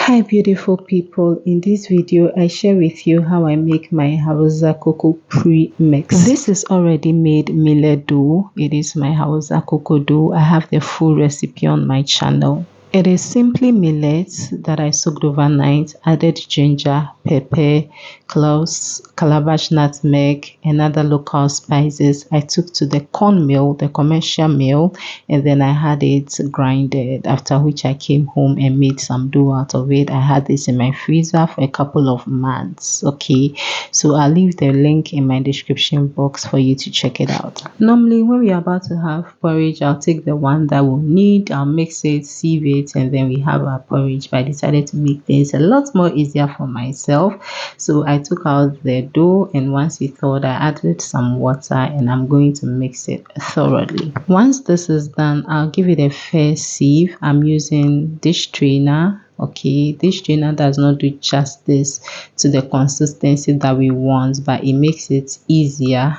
Hi beautiful people, in this video I share with you how I make my Hausa Koko pre-mix. This is already made millet dough. It is my Hausa Koko dough. I have the full recipe on my channel. It is simply millet that I soaked overnight, added ginger, pepper, cloves, calabash, nutmeg, and other local spices. I took to the corn mill, the commercial mill, and then I had it grinded, after which I came home and made some dough out of it. I had this in my freezer for a couple of months. Okay, so I'll leave the link in my description box for you to check it out. Normally when we're about to have porridge, I'll take the one that we'll need, I'll mix it, sieve it, and then we have our porridge. But I decided to make things a lot more easier for myself, so I took out the dough, and once it thawed I added some water and I'm going to mix it thoroughly. Once this is done, I'll give it a fair sieve. I'm using dish strainer. Okay, this strainer does not do justice to the consistency that we want, but it makes it easier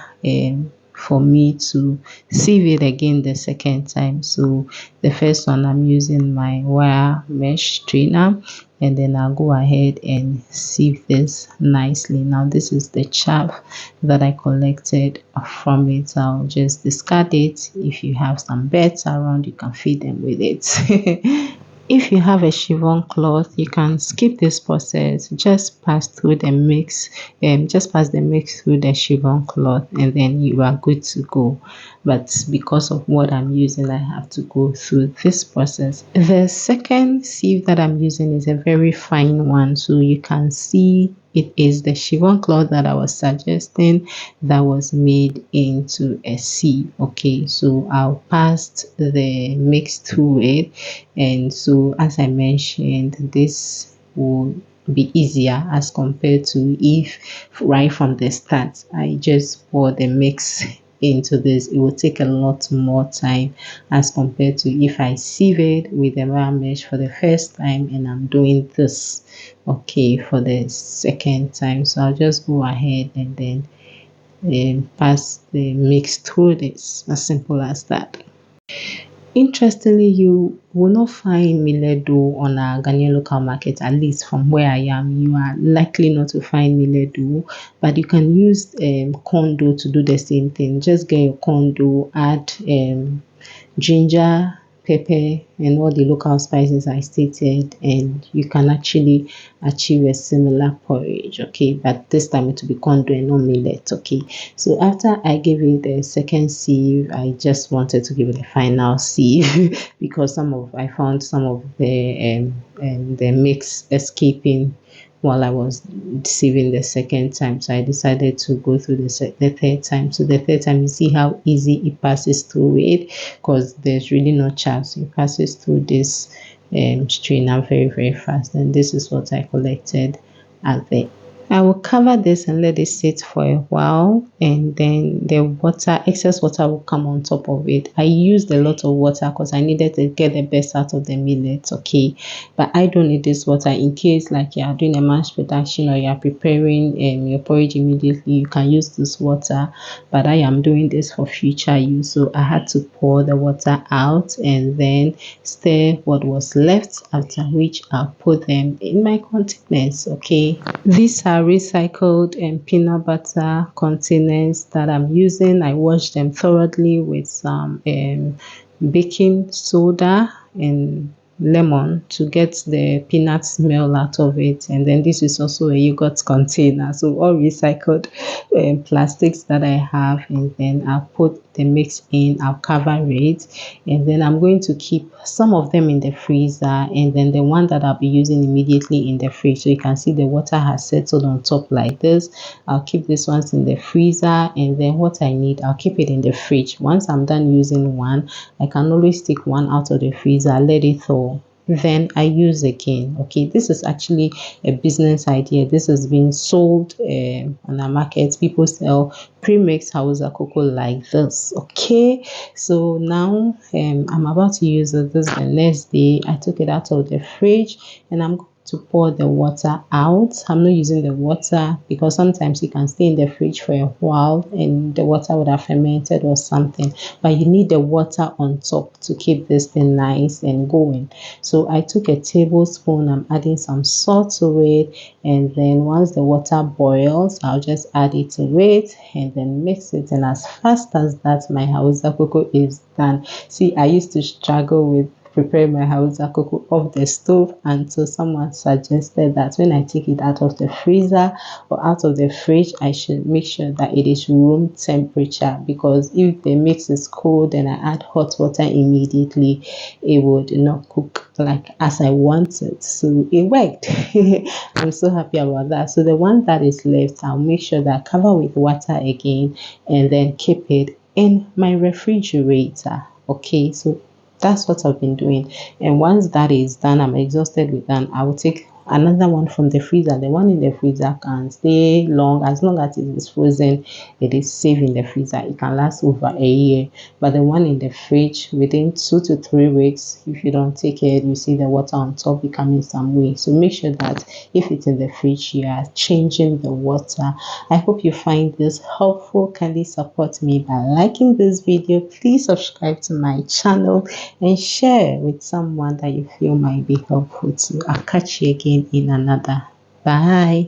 for me to sieve it again the second time. So the first one, I'm using my wire mesh strainer, and then I'll go ahead and sieve this nicely. Now this is the chaff that I collected from it. I'll just discard it. If you have some birds around, you can feed them with it. If you have a chiffon cloth, you can skip this process. Just pass through the mix, just pass the mix through the chiffon cloth, and then you are good to go. But because of what I'm using, I have to go through this process. The second sieve that I'm using is a very fine one, so you can see it is the chiffon cloth that I was suggesting that was made into a sieve. Okay, so I'll pass the mix through it, and so as I mentioned, this will be easier as compared to if right from the start I just pour the mix into this. It will take a lot more time as compared to if I sieve it with the wire mesh for the first time and I'm doing this, okay, for the second time. So I'll just go ahead and then pass the mix through this, as simple as that. Interestingly, you will not find millet dough on a Ghanaian local market, at least from where I am. You are likely not to find millet dough, but you can use corn dough to do the same thing. Just get your corn dough, add ginger, pepper, and all the local spices I stated, and you can actually achieve a similar porridge. Okay, but this time it will be corn dough and not millet. Okay, so after I gave it a second sieve, I just wanted to give it a final sieve because I found some of the mix escaping while I was sieving the second time. So I decided to go through the third time. So the third time, you see how easy it passes through it, because there's really no chance. It passes through this strainer very, very fast. And this is what I collected at the I will cover this and let it sit for a while, and then the excess water will come on top of it. I used a lot of water because I needed to get the best out of the millet. Okay, but I don't need this water in case like you are doing a mash production or you are preparing your porridge immediately. You can use this water, but I am doing this for future use, so I had to pour the water out and then stir what was left, after which I'll put them in my containers. Okay, these are recycled and peanut butter containers that I'm using. I washed them thoroughly with some baking soda and lemon to get the peanut smell out of it. And then this is also a yogurt container, so all recycled plastics that I have. And then I'll put the mix in, I'll cover it, and then I'm going to keep some of them in the freezer, and then the one that I'll be using immediately in the fridge. So you can see the water has settled on top like this. I'll keep this ones in the freezer, and then what I need, I'll keep it in the fridge. Once I'm done using one, I can always take one out of the freezer, let it thaw, then I use again. Okay, this is actually a business idea. This has been sold on the market. People sell pre-mixed Hausa Koko like this. Okay, so now I'm about to use it. This is the next day. I took it out of the fridge and I'm to pour the water out. I'm not using the water because sometimes it can stay in the fridge for a while and the water would have fermented or something, but you need the water on top to keep this thing nice and going. So I took a tablespoon, I'm adding some salt to it, and then once the water boils, I'll just add it to it and then mix it, and as fast as that, my Hausa Koko is done. See, I used to struggle with prepare my Hausa Koko off the stove until someone suggested that when I take it out of the freezer or out of the fridge, I should make sure that it is room temperature, because if the mix is cold and I add hot water immediately, it would not cook like as I wanted. So it worked. I'm so happy about that. So the one that is left, I'll make sure that I cover with water again and then keep it in my refrigerator. Okay, so that's what I've been doing. And once that is done, I'm exhausted with that, I will take another one from the freezer. The one in the freezer can stay long as it is frozen. It is safe in the freezer. It can last over a year. But the one in the fridge, within 2 to 3 weeks, if you don't take it, you see the water on top becoming some way. So make sure that if it's in the fridge, you are changing the water. I hope you find this helpful. Kindly support me by liking this video. Please subscribe to my channel and share with someone that you feel might be helpful to. I'll catch you again in another. Bye.